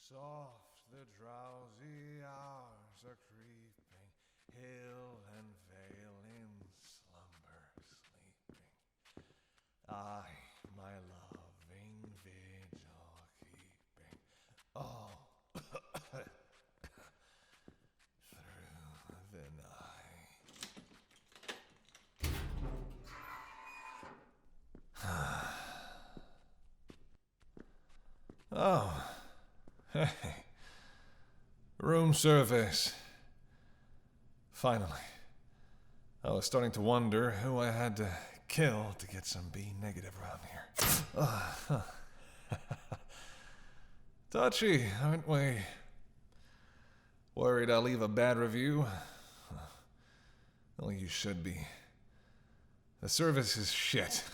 Soft the drowsy hours are creeping, hill and vale in slumber sleeping. I, my loving vigil keeping, all through the night. Oh. Hey, room service. Finally. I was starting to wonder who I had to kill to get some B negative around here. Touchy, aren't we? Worried I'll leave a bad review? Well, you should be. The service is shit.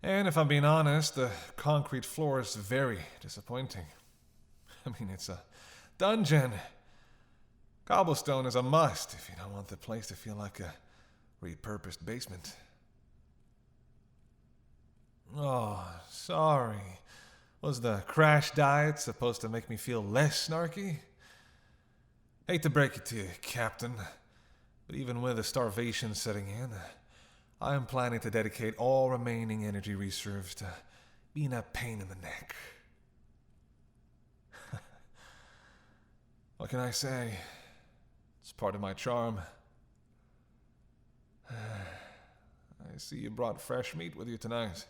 And if I'm being honest, the concrete floor is very disappointing. I mean, it's a dungeon. Cobblestone is a must if you don't want the place to feel like a repurposed basement. Oh, sorry. Was the crash diet supposed to make me feel less snarky? Hate to break it to you, Captain, but even with the starvation setting in, I am planning to dedicate all remaining energy reserves to being a pain in the neck. What can I say? It's part of my charm. I see you brought fresh meat with you tonight.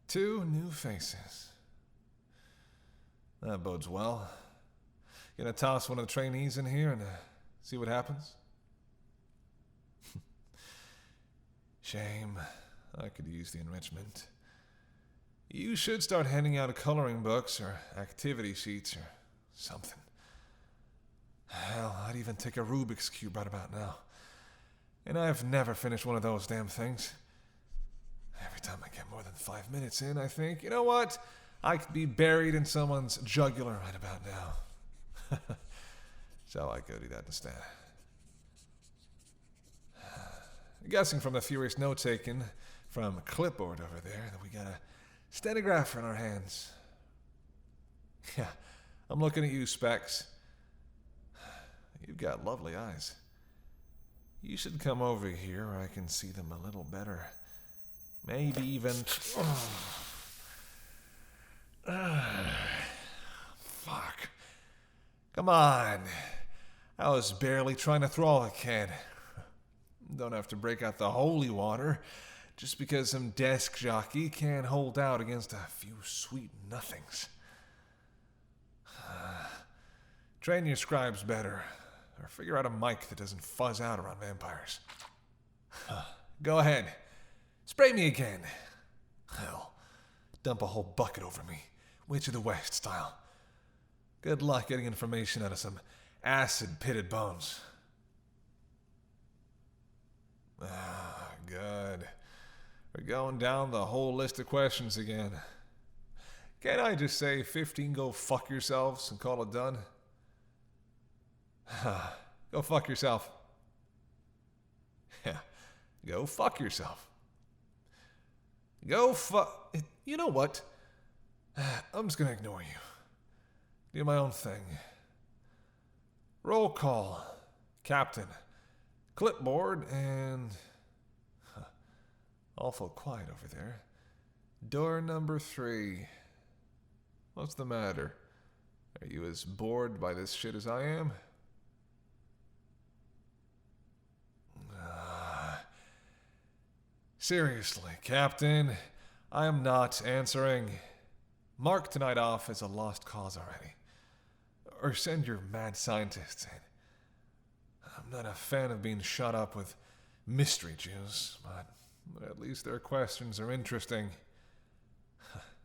2 new faces. That bodes well. Gonna toss one of the trainees in here and see what happens? Shame. I could use the enrichment. You should start handing out coloring books or activity sheets or something. Hell, I'd even take a Rubik's Cube right about now. And I've never finished one of those damn things. Every time I get more than 5 minutes in, I think, you know what? I could be buried in someone's jugular right about now. So I go do that instead. Guessing from the furious note-taking from a clipboard over there that we got a stenographer in our hands. Yeah, I'm looking at you, Specs. You've got lovely eyes. You should come over here where I can see them a little better. Maybe even... Fuck. Come on. I was barely trying to thrall a kid. Don't have to break out the holy water just because some desk jockey can't hold out against a few sweet nothings. Train your scribes better. Or figure out a mic that doesn't fuzz out around vampires. Go ahead. Spray me again. Hell, dump a whole bucket over me. Witch of the West style. Good luck getting information out of some acid-pitted bones. Good. We're going down the whole list of questions again. Can't I just say 15 go fuck yourselves and call it done? Go fuck yourself. Yeah, go fuck yourself. Go fuck... You know what? I'm just gonna ignore you. Do my own thing. Roll call. Captain. Clipboard and... Awful quiet over there. Door number 3. What's the matter? Are you as bored by this shit as I am? Seriously, Captain, I am not answering. Mark tonight off as a lost cause already. Or send your mad scientists in. I'm not a fan of being shut up with mystery Jews, but at least their questions are interesting.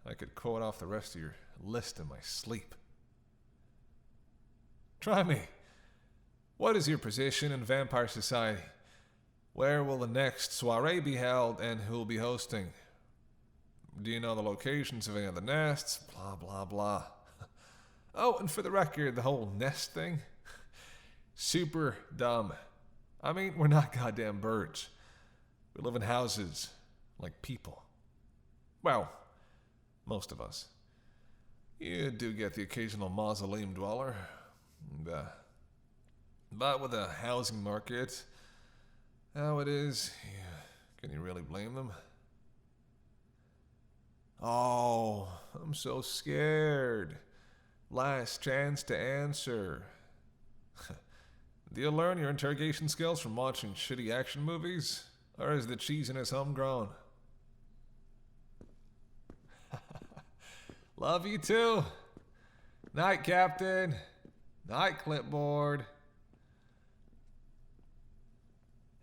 I could quote off the rest of your list in my sleep. Try me. What is your position in vampire society? Where will the next soiree be held and who will be hosting? Do you know the locations of any of the nests? Blah, blah, blah. Oh, and for the record, the whole nest thing? Super dumb. I mean, we're not goddamn birds. We live in houses, like people. Well, most of us. You do get the occasional mausoleum dweller. But with the housing market how it is, can you really blame them? Oh, I'm so scared. Last chance to answer. Do you learn your interrogation skills from watching shitty action movies? Or is the cheesiness homegrown? Love you too. Night, Captain. Night, clipboard.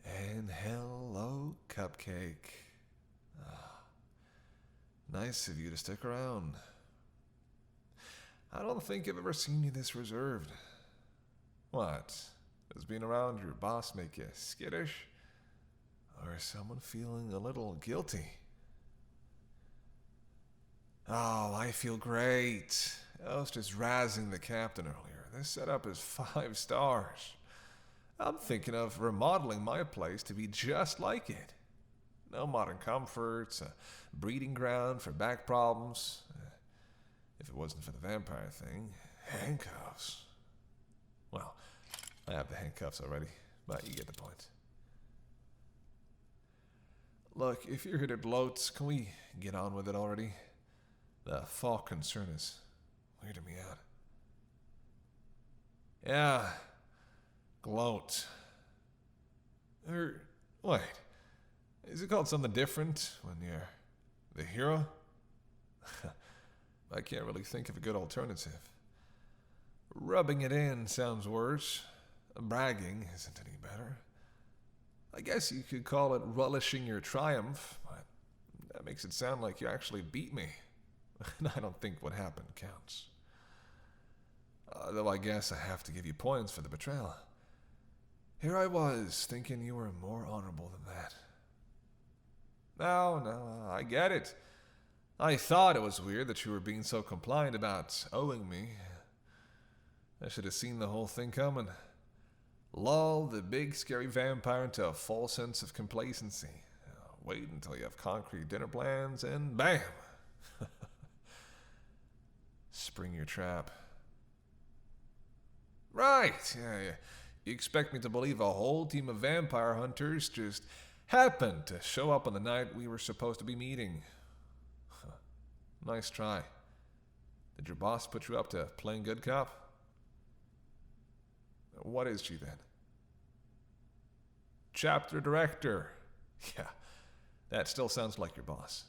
And hello, Cupcake. Nice of you to stick around. I don't think I've ever seen you this reserved. What? Does being around your boss make you skittish? Or is someone feeling a little guilty? Oh, I feel great. I was just razzing the captain earlier. This setup is 5 stars. I'm thinking of remodeling my place to be just like it. No modern comforts, a breeding ground for back problems. If it wasn't for the vampire thing, handcuffs. Well, I have the handcuffs already, but you get the point. Look, if you're here to gloat, can we get on with it already? The fall concern is weirding me out. Yeah, gloat. Wait, is it called something different when you're the hero? I can't really think of a good alternative. Rubbing it in sounds worse. Bragging isn't any better. I guess you could call it relishing your triumph, but that makes it sound like you actually beat me. And I don't think what happened counts. Though I guess I have to give you points for the betrayal. Here I was, thinking you were more honorable than that. No, I get it. I thought it was weird that you were being so compliant about owing me. I should have seen the whole thing coming. Lull the big scary vampire into a false sense of complacency. Wait until you have concrete dinner plans and bam! Spring your trap. Right, yeah. You expect me to believe a whole team of vampire hunters just happened to show up on the night we were supposed to be meeting. Nice try. Did your boss put you up to playing good cop? What is she then? Chapter director. Yeah, that still sounds like your boss.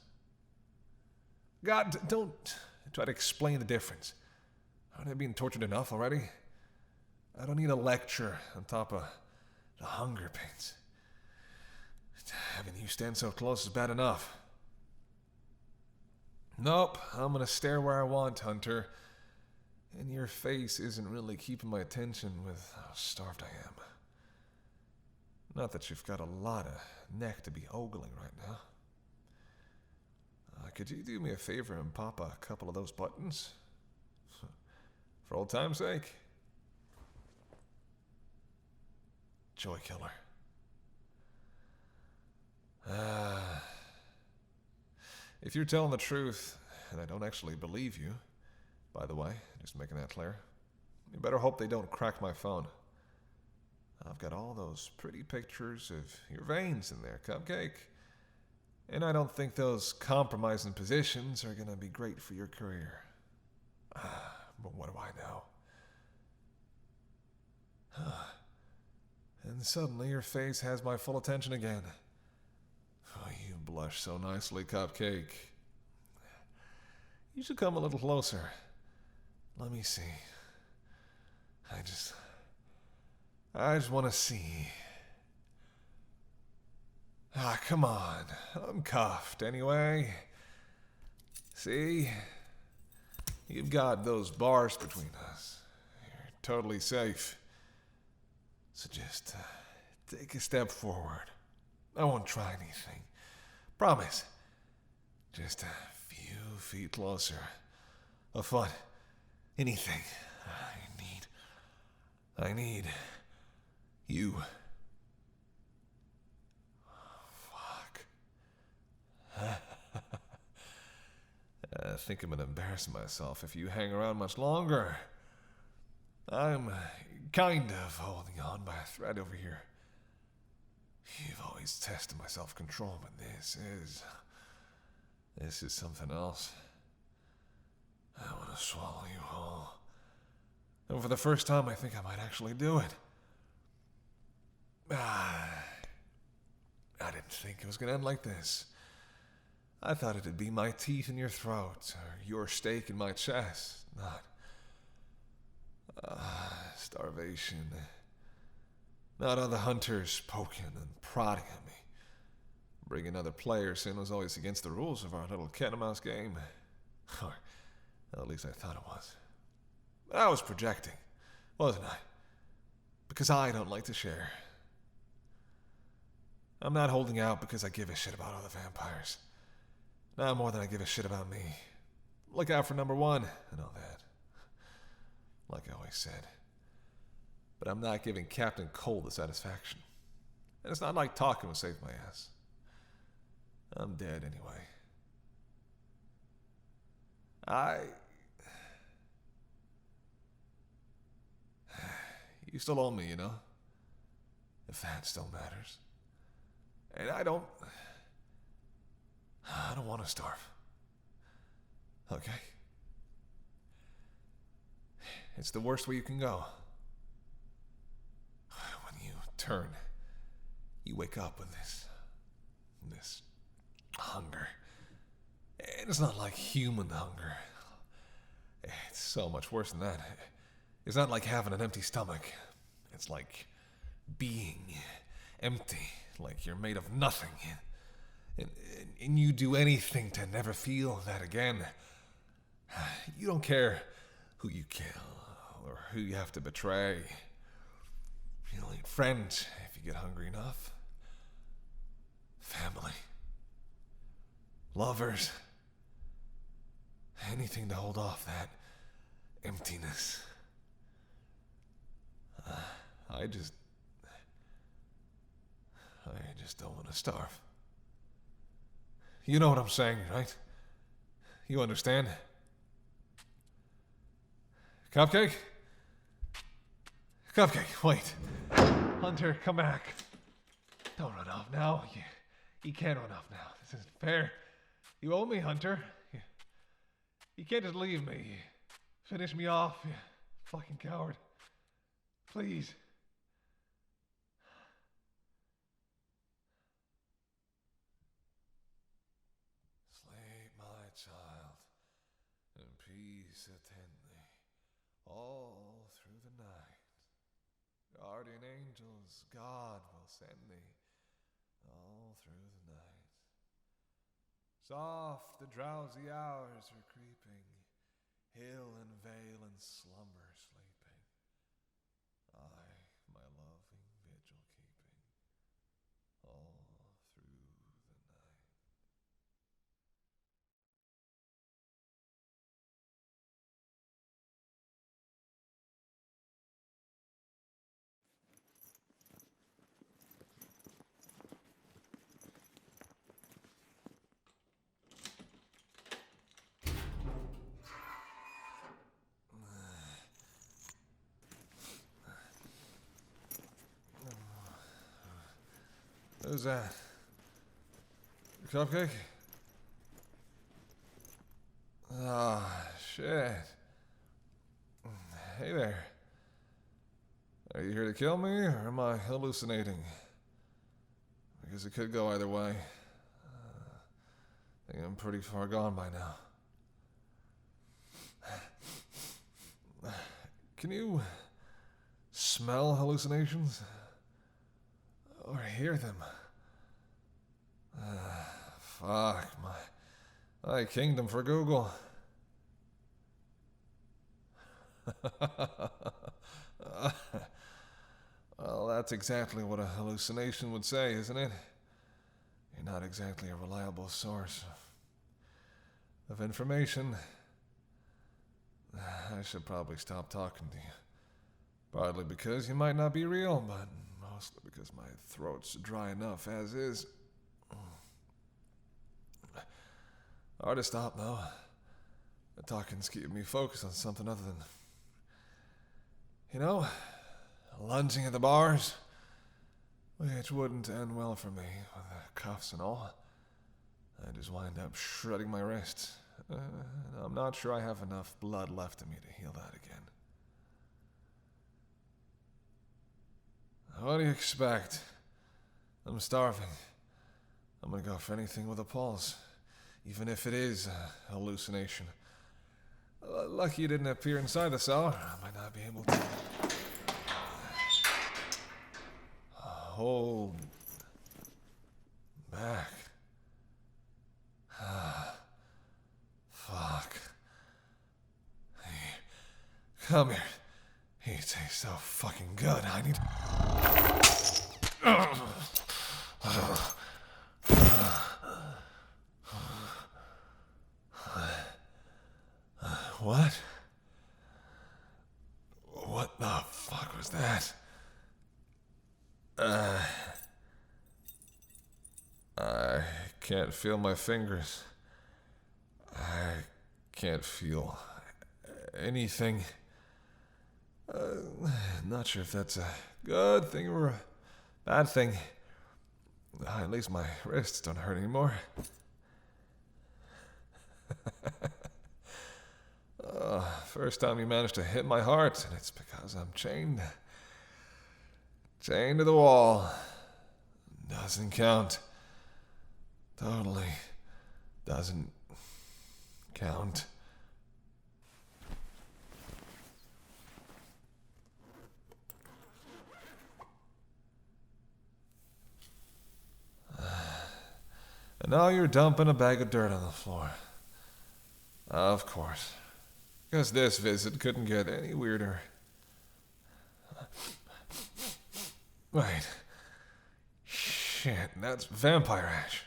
God, don't try to explain the difference. Aren't I being tortured enough already? I don't need a lecture on top of the hunger pains. Having you stand so close is bad enough. Nope, I'm gonna stare where I want, Hunter. And your face isn't really keeping my attention with how starved I am. Not that you've got a lot of neck to be ogling right now. Could you do me a favor and pop a couple of those buttons? For old time's sake? Joy killer. If you're telling the truth, and I don't actually believe you, by the way, just making that clear, you better hope they don't crack my phone. I've got all those pretty pictures of your veins in there, Cupcake. And I don't think those compromising positions are going to be great for your career. But what do I know? And suddenly your face has my full attention again. Oh, you blush so nicely, Cupcake. You should come a little closer. Let me see. I just want to see. Come on. I'm cuffed anyway. See? You've got those bars between us. You're totally safe. So just take a step forward. I won't try anything. Promise. Just a few feet closer. A foot. Anything. I need you. think I'm gonna embarrass myself if you hang around much longer. I'm kind of holding on by a thread over here. You've always tested my self-control, but this is something else. I want to swallow you whole. And for the first time, I think I might actually do it. I didn't think it was going to end like this. I thought it'd be my teeth in your throat, or your steak in my chest, not starvation. Not other hunters poking and prodding at me. Bringing other players in was always against the rules of our little cat and mouse game. Or at least I thought it was. But I was projecting, wasn't I? Because I don't like to share. I'm not holding out because I give a shit about other vampires. Not more than I give a shit about me. Look out for number one and all that. Like I always said. But I'm not giving Captain Cole the satisfaction. And it's not like talking would save my ass. I'm dead anyway. You still owe me, you know? If that still matters. And I don't want to starve. Okay? It's the worst way you can go. When you turn, you wake up with this hunger. And it's not like human hunger. It's so much worse than that. It's not like having an empty stomach. It's like being empty, like you're made of nothing. And you do anything to never feel that again. You don't care who you kill or who you have to betray. You'll eat friends if you get hungry enough. Family. Lovers. Anything to hold off that emptiness. I just don't want to starve. You know what I'm saying, right? You understand? Cupcake? Cupcake, wait. Hunter, come back. Don't run off now. You can't run off now. This isn't fair. You owe me, Hunter. You can't just leave me. Finish me off, you fucking coward. Please. Sleep, my child, and peace attend thee all through the night. Guardian angels, God will send thee all through the night. Soft the drowsy hours are creeping, hill and vale and slumber sleeping. I, my loving vigil keeping, all through the night. Who's that? Cupcake? Ah, shit. Hey there. Are you here to kill me, or am I hallucinating? Because it could go either way. I think I'm pretty far gone by now. Can you smell hallucinations? Or hear them? Fuck, my kingdom for Google. Well, that's exactly what a hallucination would say, isn't it? You're not exactly a reliable source of information. I should probably stop talking to you. Partly because you might not be real, but mostly because my throat's dry enough as is. Hard to stop, though. Talking's keeping me focused on something other than, you know, lunging at the bars, which wouldn't end well for me with the cuffs and all. I just wind up shredding my wrists. I'm not sure I have enough blood left in me to heal that again. What do you expect? I'm starving. I'm gonna go for anything with a pulse, even if it is a hallucination. Lucky you didn't appear inside the cell, or I might not be able to hold back. Fuck. Hey, come here. He tastes so fucking good. I need. What? What the fuck was that? I can't feel my fingers. I can't feel anything. Not sure if that's a good thing or a bad thing. At least my wrists don't hurt anymore. First time you managed to hit my heart, and it's because I'm chained. Chained to the wall. Doesn't count. Totally doesn't count. And now you're dumping a bag of dirt on the floor. Of course. Because this visit couldn't get any weirder. Wait. Shit, that's vampire ash.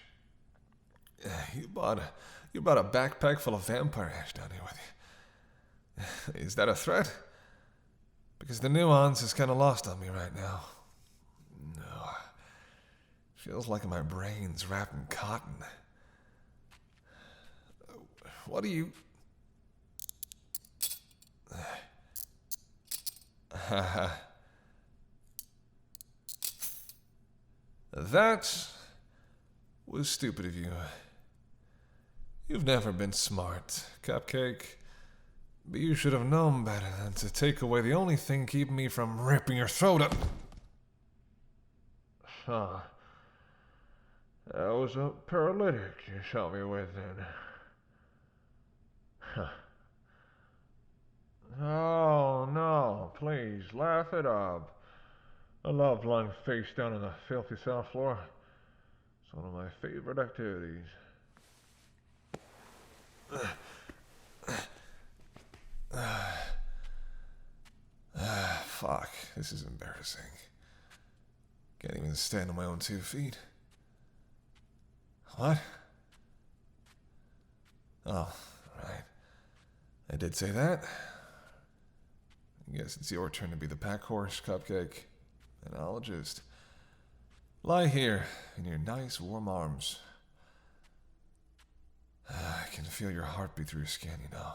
You brought a backpack full of vampire ash down here with you. Is that a threat? Because the nuance is kind of lost on me right now. No. Feels like my brain's wrapped in cotton. What do you... That was stupid of you. You've never been smart, Cupcake. But you should have known better than to take away the only thing keeping me from ripping your throat up. Huh. That was a paralytic you shot me with then. Huh. Oh, no, please, laugh it up. I love lying face down on the filthy cell floor. It's one of my favorite activities. Fuck, this is embarrassing. Can't even stand on my own 2 feet. What? Oh, right. I did say that. I guess it's your turn to be the pack horse, Cupcake. And I'll just lie here in your nice warm arms. I can feel your heartbeat through your skin, you know.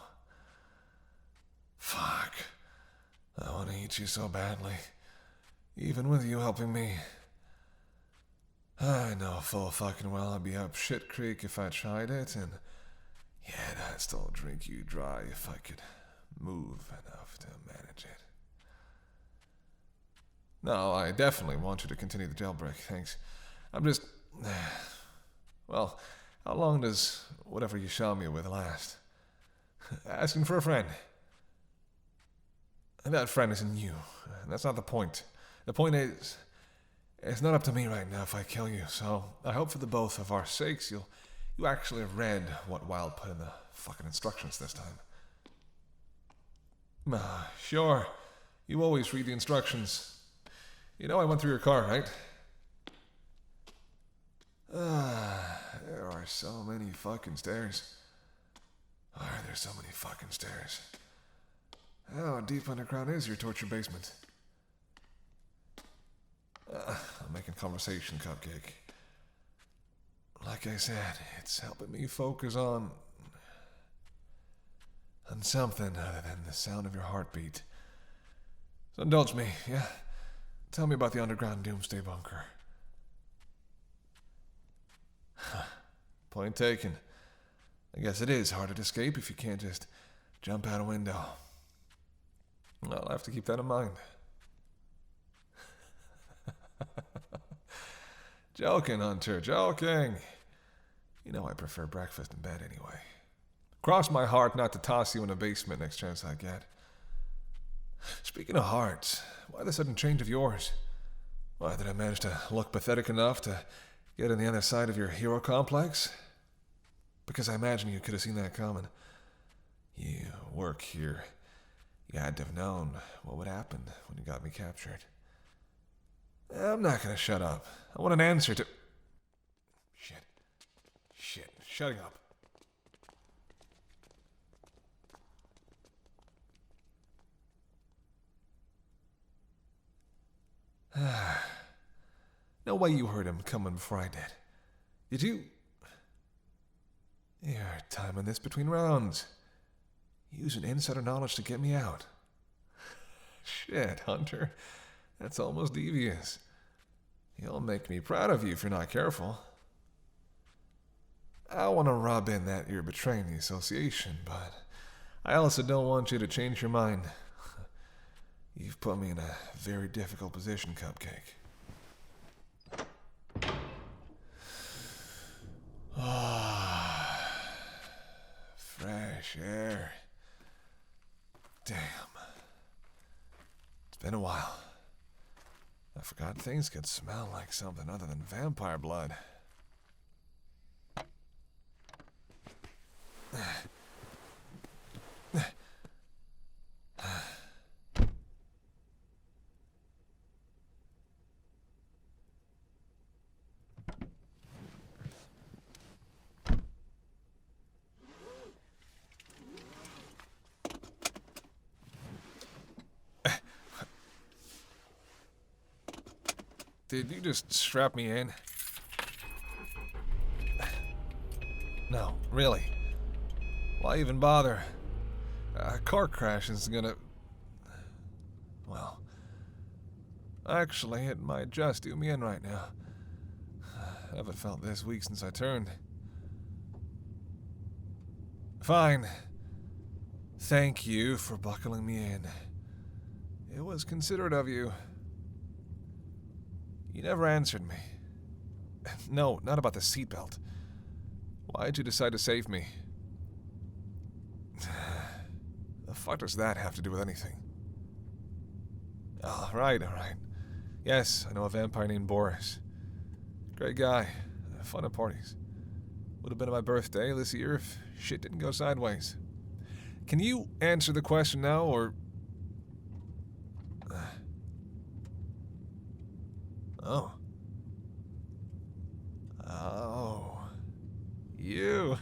Fuck. I want to eat you so badly. Even with you helping me. I know full fucking well I'd be up shit creek if I tried it, and yet I'd still drink you dry if I could move enough to manage it. No, I definitely want you to continue the jailbreak, thanks. I'm just... Well, how long does whatever you shot me with last? Asking for a friend. And that friend isn't you. That's not the point. The point is, it's not up to me right now if I kill you, so I hope for the both of our sakes you actually read what Wild put in the fucking instructions this time. Sure. You always read the instructions. You know I went through your car, right? There are so many fucking stairs. Why are there so many fucking stairs? How deep underground is your torture basement? I'm making conversation, Cupcake. Like I said, it's helping me focus on... on something other than the sound of your heartbeat. So indulge me, yeah? Tell me about the underground doomsday bunker. Point taken. I guess it is harder to escape if you can't just jump out a window. I'll have to keep that in mind. Joking, Hunter, joking. You know I prefer breakfast in bed anyway. Cross my heart not to toss you in a basement next chance I get. Speaking of hearts, why the sudden change of yours? Why, did I manage to look pathetic enough to get on the other side of your hero complex? Because I imagine you could have seen that coming. You work here. You had to have known what would happen when you got me captured. I'm not gonna shut up. I want an answer to... Shit. Shutting up. No way you heard him coming before I did. Did you? You're timing this between rounds. Using insider knowledge to get me out. Shit, Hunter. That's almost devious. You'll make me proud of you if you're not careful. I want to rub in that you're betraying the association, but I also don't want you to change your mind. You've put me in a very difficult position, Cupcake. Fresh air. Damn. It's been a while. I forgot things could smell like something other than vampire blood. Did you just strap me in? No, really. Why even bother? A car crash is gonna... Well... Actually, it might just do me in right now. I haven't felt this weak since I turned. Fine. Thank you for buckling me in. It was considerate of you. You never answered me. No, not about the seatbelt. Why'd you decide to save me? The fuck does that have to do with anything? All right. Yes, I know a vampire named Boris. Great guy. Fun at parties. Would have been my birthday this year if shit didn't go sideways. Can you answer the question now, or... Oh. You.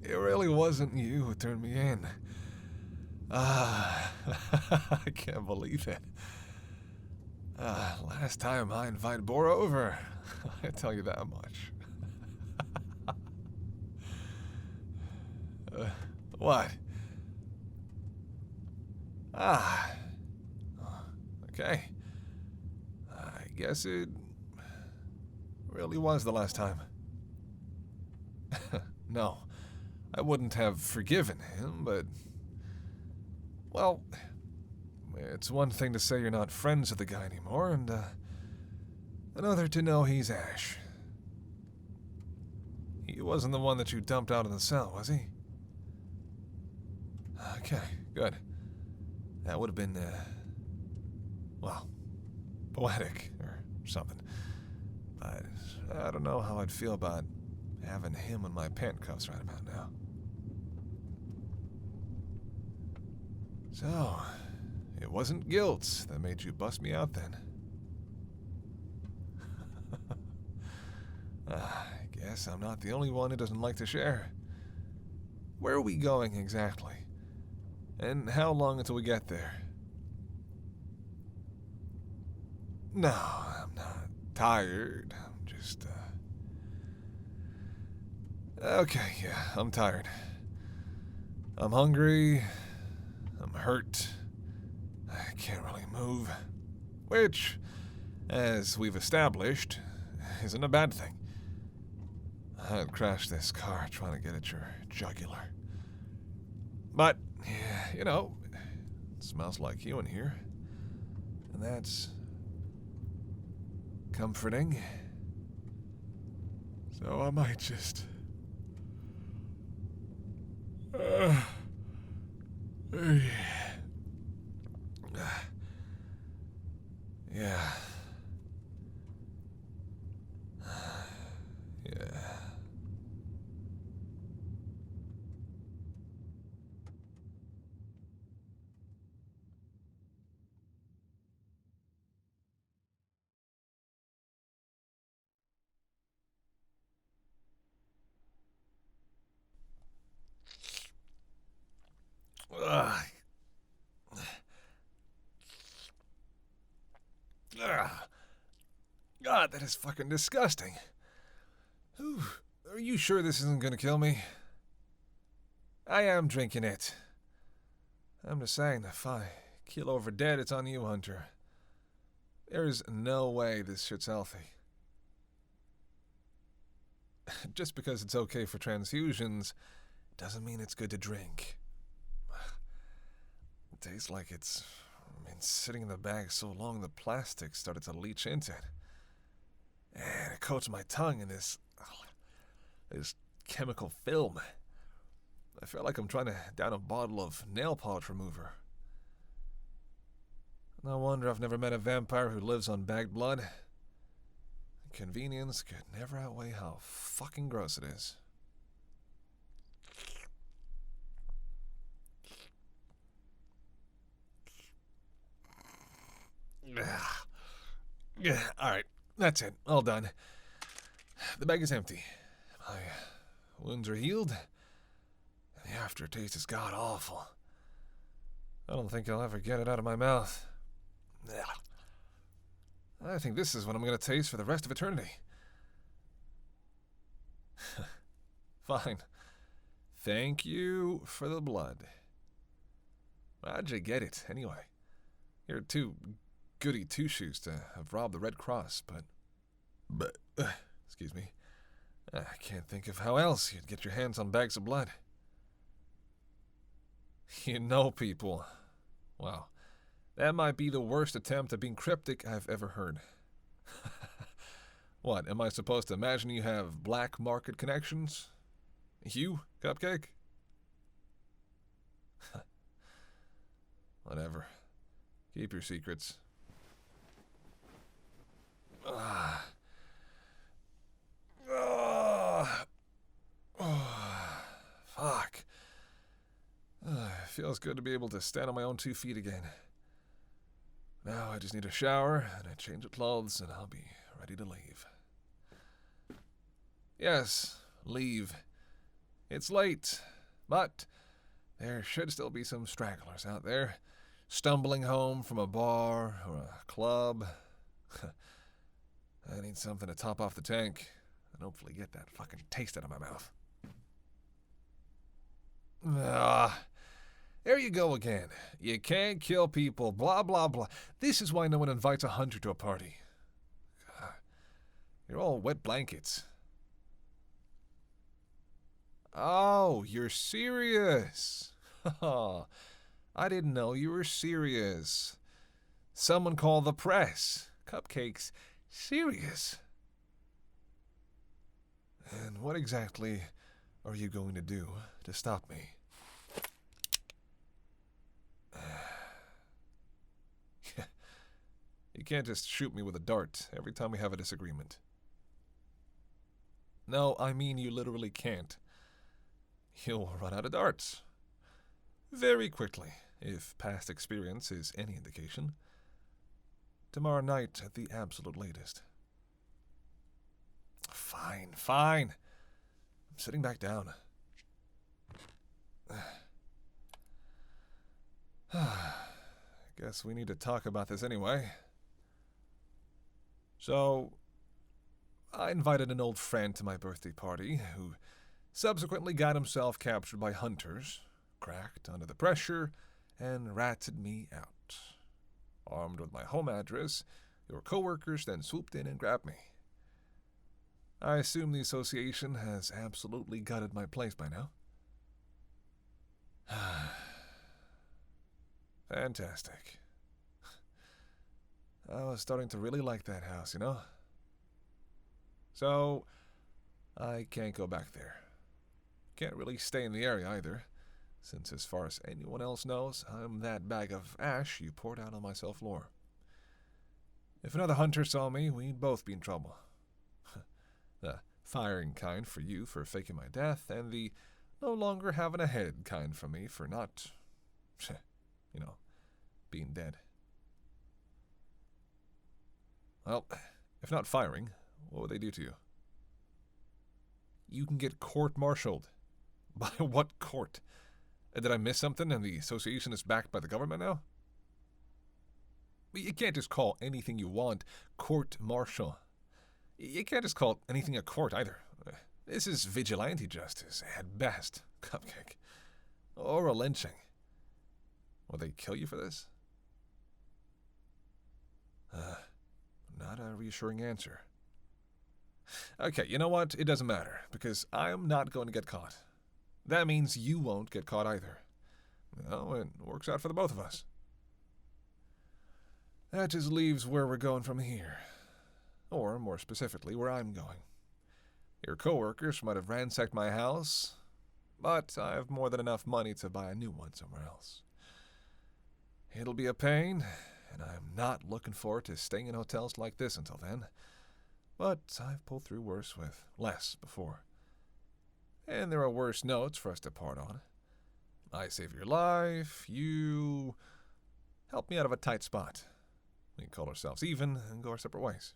It really wasn't you who turned me in. I can't believe it. Last time I invited Bora over, I tell you that much. What? Okay. I guess it really was the last time. No, I wouldn't have forgiven him, but... Well, it's one thing to say you're not friends with the guy anymore, and another to know he's Ash. He wasn't the one that you dumped out in the cell, was he? Okay, good. That would have been, well, poetic or something. But I don't know how I'd feel about having him in my pant cuffs right about now. So, it wasn't guilt that made you bust me out then. I guess I'm not the only one who doesn't like to share. Where are we going exactly? And how long until we get there? No, I'm not tired. I'm just, Okay, yeah, I'm tired. I'm hungry. I'm hurt. I can't really move. Which, as we've established, isn't a bad thing. I'd crash this car trying to get at your jugular. But, yeah, you know, it smells like you in here. And that's comforting. So I might just... Yeah. Yeah. Ugh. Ugh. God, that is fucking disgusting. Whew. Are you sure this isn't gonna kill me? I am drinking it. I'm just saying, if I keel over dead, it's on you, Hunter. There's no way this shit's healthy. Just because it's okay for transfusions doesn't mean it's good to drink. It tastes like it's been sitting in the bag so long the plastic started to leach into it. And it coats my tongue in this chemical film. I feel like I'm trying to down a bottle of nail polish remover. No wonder I've never met a vampire who lives on bagged blood. Convenience could never outweigh how fucking gross it is. Alright, that's it. All done. The bag is empty. My wounds are healed. The aftertaste is god-awful. I don't think I'll ever get it out of my mouth. I think this is what I'm going to taste for the rest of eternity. Fine. Thank you for the blood. How'd you get it, anyway? You're too goody two-shoes to have robbed the Red Cross, but excuse me. I can't think of how else you'd get your hands on bags of blood. You know people. Wow. That might be the worst attempt at being cryptic I've ever heard. What, am I supposed to imagine you have black market connections? You, Cupcake? Whatever. Keep your secrets. Fuck. It feels good to be able to stand on my own 2 feet again. Now I just need a shower and a change of clothes and I'll be ready to leave. Yes, leave. It's late, but there should still be some stragglers out there, stumbling home from a bar or a club. I need something to top off the tank and hopefully get that fucking taste out of my mouth. There you go again. You can't kill people, blah, blah, blah. This is why no one invites a hunter to a party. God, you're all wet blankets. Oh, you're serious. I didn't know you were serious. Someone call the press. Cupcake's serious. And what exactly are you going to do to stop me? You can't just shoot me with a dart every time we have a disagreement. No, I mean you literally can't. You'll run out of darts. Very quickly, if past experience is any indication. Tomorrow night at the absolute latest. Fine, fine. I'm sitting back down. Guess we need to talk about this anyway. So, I invited an old friend to my birthday party, who subsequently got himself captured by hunters, cracked under the pressure, and ratted me out. Armed with my home address, your coworkers then swooped in and grabbed me. I assume the association has absolutely gutted my place by now. Fantastic. I was starting to really like that house, you know? So, I can't go back there. Can't really stay in the area either, since as far as anyone else knows, I'm that bag of ash you poured out on my self-lore. If another hunter saw me, we'd both be in trouble. The firing kind for you for faking my death, and the no longer having a head kind for me for not, being dead. Well, if not firing, what would they do to you? You can get court-martialed. By what court? Did I miss something and the association is backed by the government now? You can't just call anything you want court-martial. You can't just call anything a court either. This is vigilante justice, at best, Cupcake. Or a lynching. Will they kill you for this? Not a reassuring answer. Okay, you know what? It doesn't matter, because I'm not going to get caught. That means you won't get caught either. Well, it works out for the both of us. That just leaves where we're going from here. Or, more specifically, where I'm going. Your coworkers might have ransacked my house, but I have more than enough money to buy a new one somewhere else. It'll be a pain, and I'm not looking forward to staying in hotels like this until then. But I've pulled through worse with less before. And there are worse notes for us to part on. I save your life, you help me out of a tight spot. We can call ourselves even and go our separate ways.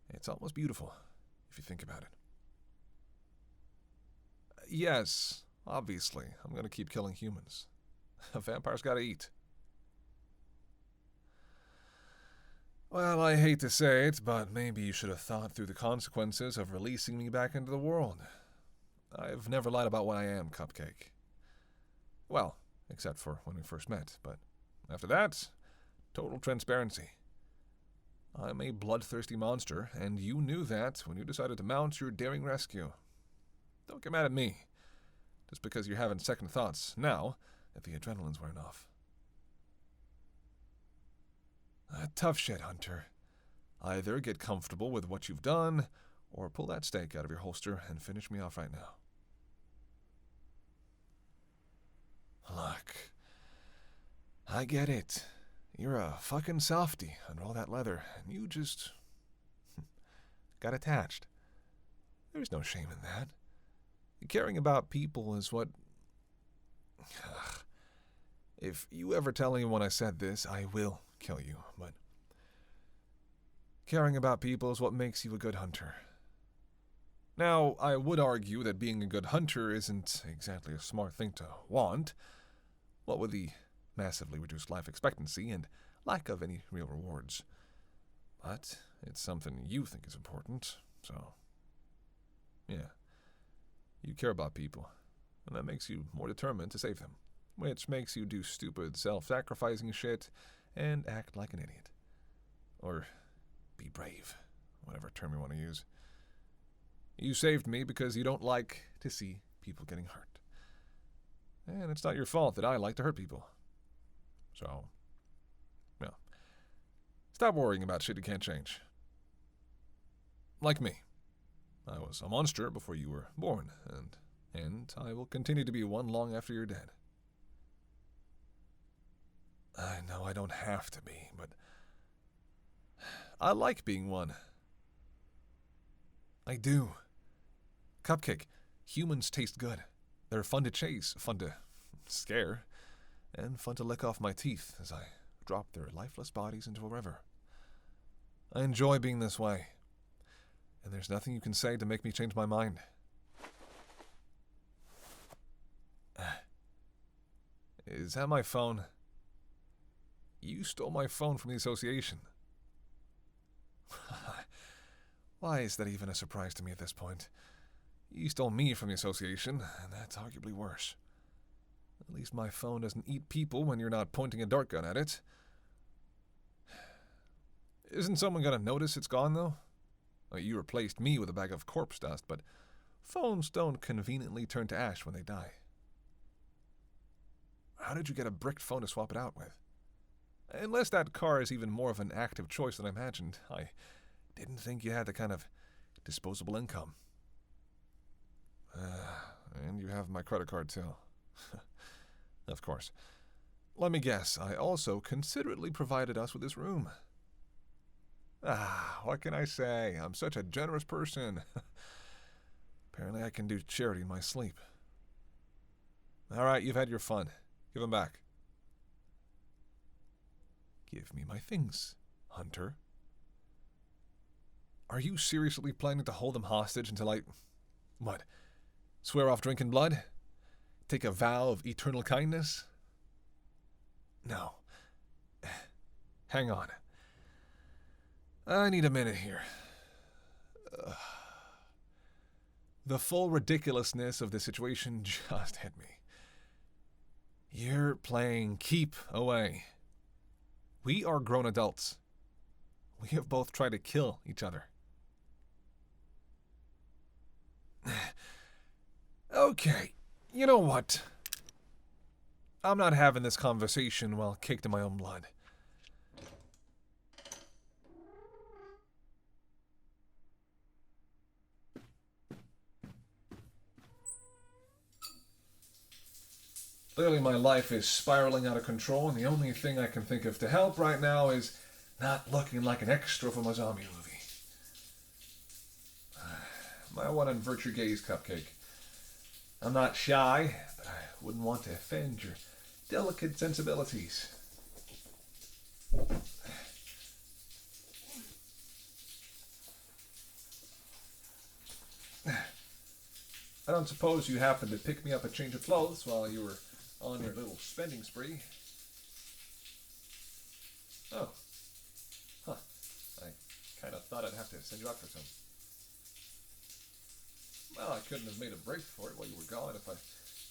It's almost beautiful, if you think about it. Yes, obviously, I'm going to keep killing humans. A vampire's got to eat. Well, I hate to say it, but maybe you should have thought through the consequences of releasing me back into the world. I've never lied about what I am, Cupcake. Well, except for when we first met, but after that, total transparency. I'm a bloodthirsty monster, and you knew that when you decided to mount your daring rescue. Don't get mad at me, just because you're having second thoughts now that the adrenaline's wearing off. Tough shit, Hunter. Either get comfortable with what you've done, or pull that stake out of your holster and finish me off right now. Look, I get it. You're a fucking softy under all that leather, and you just got attached. There's no shame in that. Caring about people is what... If you ever tell anyone I said this, I will kill you, but... Caring about people is what makes you a good hunter. Now, I would argue that being a good hunter isn't exactly a smart thing to want. What with the massively reduced life expectancy and lack of any real rewards. But it's something you think is important, so... Yeah. You care about people, and that makes you more determined to save them, which makes you do stupid, self-sacrificing shit and act like an idiot. Or be brave, whatever term you want to use. You saved me because you don't like to see people getting hurt. And it's not your fault that I like to hurt people. So, yeah. Stop worrying about shit you can't change. Like me. I was a monster before you were born, and I will continue to be one long after you're dead. I know I don't have to be, but I like being one. I do. Cupcake, humans taste good. They're fun to chase, fun to scare, and fun to lick off my teeth as I drop their lifeless bodies into a river. I enjoy being this way, and there's nothing you can say to make me change my mind. Is that my phone? You stole my phone from the association. Why is that even a surprise to me at this point? You stole me from the association, and that's arguably worse. At least my phone doesn't eat people when you're not pointing a dart gun at it. Isn't someone gonna notice it's gone, though? Well, you replaced me with a bag of corpse dust, but phones don't conveniently turn to ash when they die. How did you get a bricked phone to swap it out with? Unless that car is even more of an active choice than I imagined, I didn't think you had the kind of disposable income. And you have my credit card, too. Of course. Let me guess, I also considerately provided us with this room. What can I say? I'm such a generous person. Apparently I can do charity in my sleep. All right, you've had your fun. Give them back. Give me my things, Hunter. Are you seriously planning to hold them hostage until I... What? Swear off drinking blood? Take a vow of eternal kindness? No. Hang on. I need a minute here. The full ridiculousness of the situation just hit me. You're playing keep away. We are grown adults. We have both tried to kill each other. Okay, you know what? I'm not having this conversation while kicked in my own blood. Clearly my life is spiraling out of control, and the only thing I can think of to help right now is not looking like an extra from a zombie movie. My one on virtue gaze cupcake. I'm not shy, but I wouldn't want to offend your delicate sensibilities. I don't suppose you happened to pick me up a change of clothes while you were on your little spending spree? Oh. Huh. I kind of thought I'd have to send you out for some. Well, I couldn't have made a break for it while you were gone if I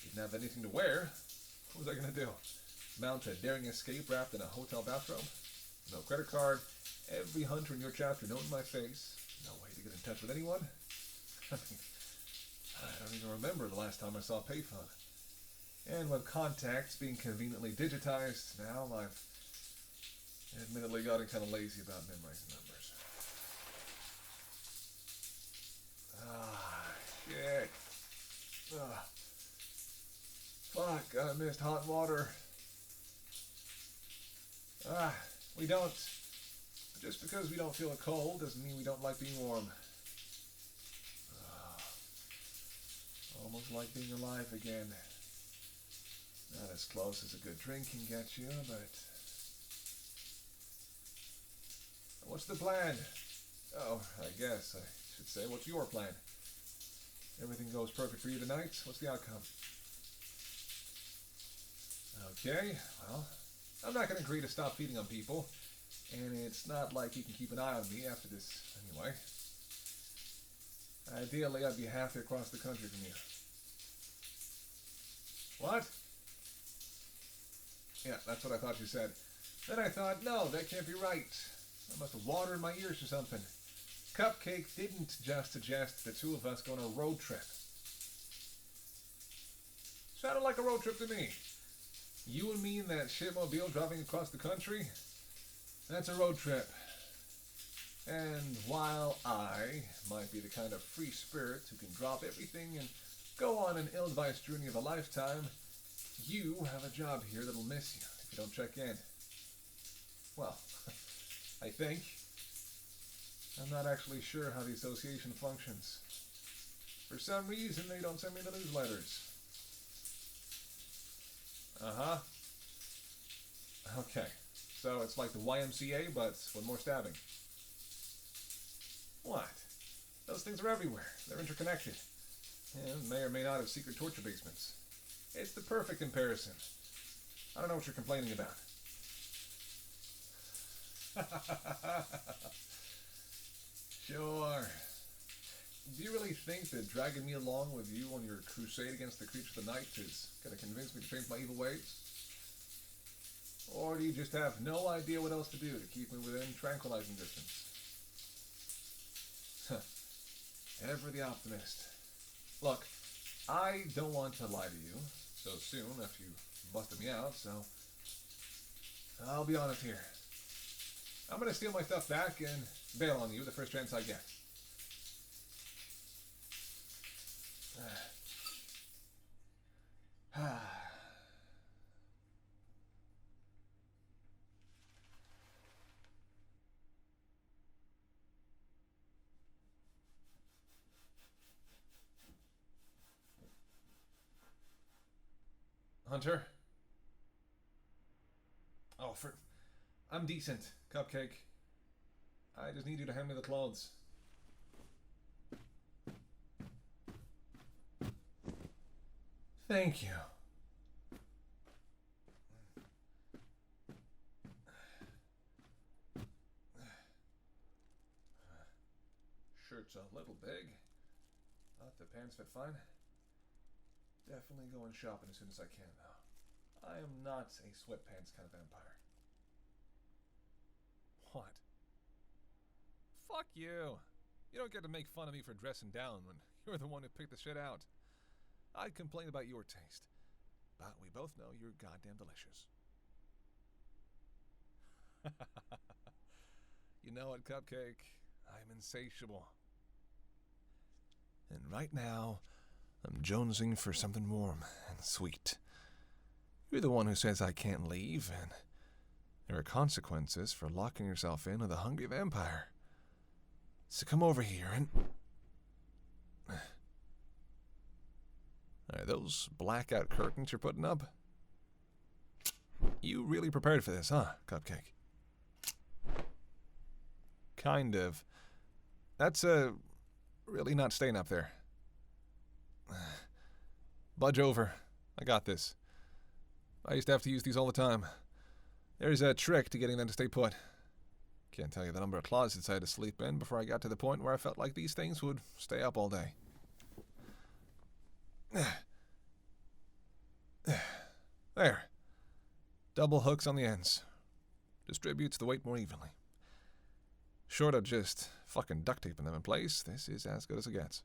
didn't have anything to wear. What was I going to do? Mount a daring escape wrapped in a hotel bathrobe? No credit card, every hunter in your chapter knowing my face, no way to get in touch with anyone? I mean, I don't even remember the last time I saw a payphone. And with contacts being conveniently digitized, now I've admittedly gotten kind of lazy about memorizing numbers. Shit. Fuck, I missed hot water. We don't. Just because we don't feel a cold doesn't mean we don't like being warm. Almost like being alive again. Not as close as a good drink can get you, but... What's the plan? Oh, I guess I should say, what's your plan? Everything goes perfect for you tonight? What's the outcome? Okay, well, I'm not going to agree to stop feeding on people, and it's not like you can keep an eye on me after this anyway. Ideally, I'd be halfway across the country from you. What? Yeah, that's what I thought you said. Then I thought, no, that can't be right. I must have water in my ears or something. Cupcake didn't just suggest the two of us go on a road trip. Sounded like a road trip to me. You and me in that shitmobile driving across the country? That's a road trip. And while I might be the kind of free spirit who can drop everything and go on an ill-advised journey of a lifetime, you have a job here that'll miss you if you don't check in. Well, I think. I'm not actually sure how the association functions. For some reason, they don't send me the newsletters. Uh-huh. Okay. So it's like the YMCA, but with more stabbing. What? Those things are everywhere. They're interconnected. And may or may not have secret torture basements. It's the perfect comparison. I don't know what you're complaining about. Sure. Do you really think that dragging me along with you on your crusade against the creature of the night is going to convince me to change my evil ways? Or do you just have no idea what else to do to keep me within tranquilizing distance? Ever the optimist. Look, I don't want to lie to you so soon after you busted me out, so I'll be honest here. I'm going to steal my stuff back and bail on you the first chance I get. Hunter? Oh, I'm decent, Cupcake. I just need you to hand me the clothes. Thank you. Shirt's a little big. Thought the pants fit fine. Definitely going shopping as soon as I can, though. I am not a sweatpants kind of vampire. What? Fuck you. You don't get to make fun of me for dressing down when you're the one who picked the shit out. I'd complain about your taste, but we both know you're goddamn delicious. You know what, Cupcake? I'm insatiable. And right now, I'm jonesing for something warm and sweet. You're the one who says I can't leave, and there are consequences for locking yourself in with a hungry vampire. So come over here and... Are those blackout curtains you're putting up? You really prepared for this, huh, Cupcake? Kind of. That's, really not staying up there. Budge over. I got this. I used to have to use these all the time. There's a trick to getting them to stay put. Can't tell you the number of closets I had to sleep in before I got to the point where I felt like these things would stay up all day. There. Double hooks on the ends. Distributes the weight more evenly. Short of just fucking duct taping them in place, this is as good as it gets.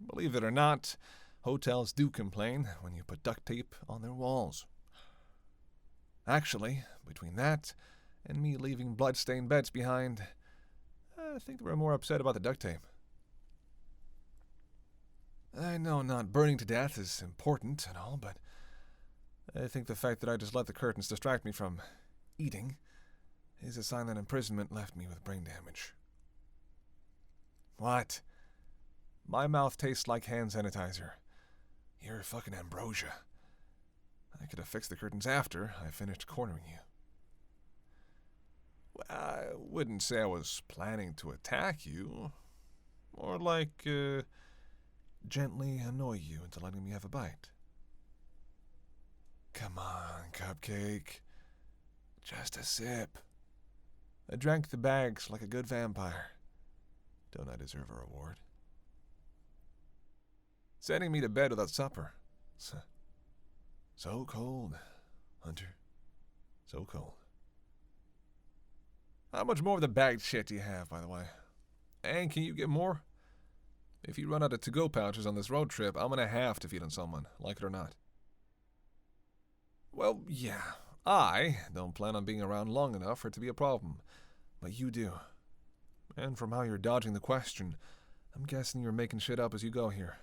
Believe it or not, hotels do complain when you put duct tape on their walls. Actually, between that and me leaving blood-stained beds behind, I think they were more upset about the duct tape. I know not burning to death is important and all, but I think the fact that I just let the curtains distract me from eating is a sign that imprisonment left me with brain damage. What? My mouth tastes like hand sanitizer. You're fucking ambrosia. I could have fixed the curtains after I finished cornering you. Well, I wouldn't say I was planning to attack you. More like, gently annoy you into letting me have a bite. Come on, Cupcake. Just a sip. I drank the bags like a good vampire. Don't I deserve a reward? Sending me to bed without supper. So cold, Hunter. So cold. How much more of the bagged shit do you have, by the way? And can you get more? If you run out of to-go pouches on this road trip, I'm gonna have to feed on someone, like it or not. Well, yeah. I don't plan on being around long enough for it to be a problem. But you do. And from how you're dodging the question, I'm guessing you're making shit up as you go here.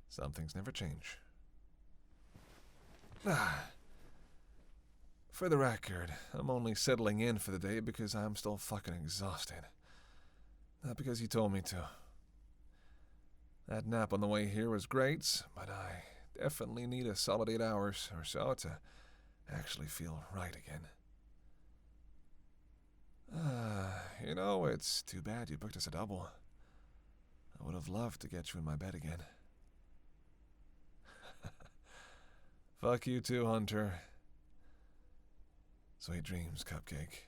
Some things never change. For the record, I'm only settling in for the day because I'm still fucking exhausted. Not because you told me to. That nap on the way here was great, but I definitely need a solid 8 hours or so to actually feel right again. You know, it's too bad you booked us a double. I would have loved to get you in my bed again. Fuck you too, Hunter. Sweet dreams, Cupcake.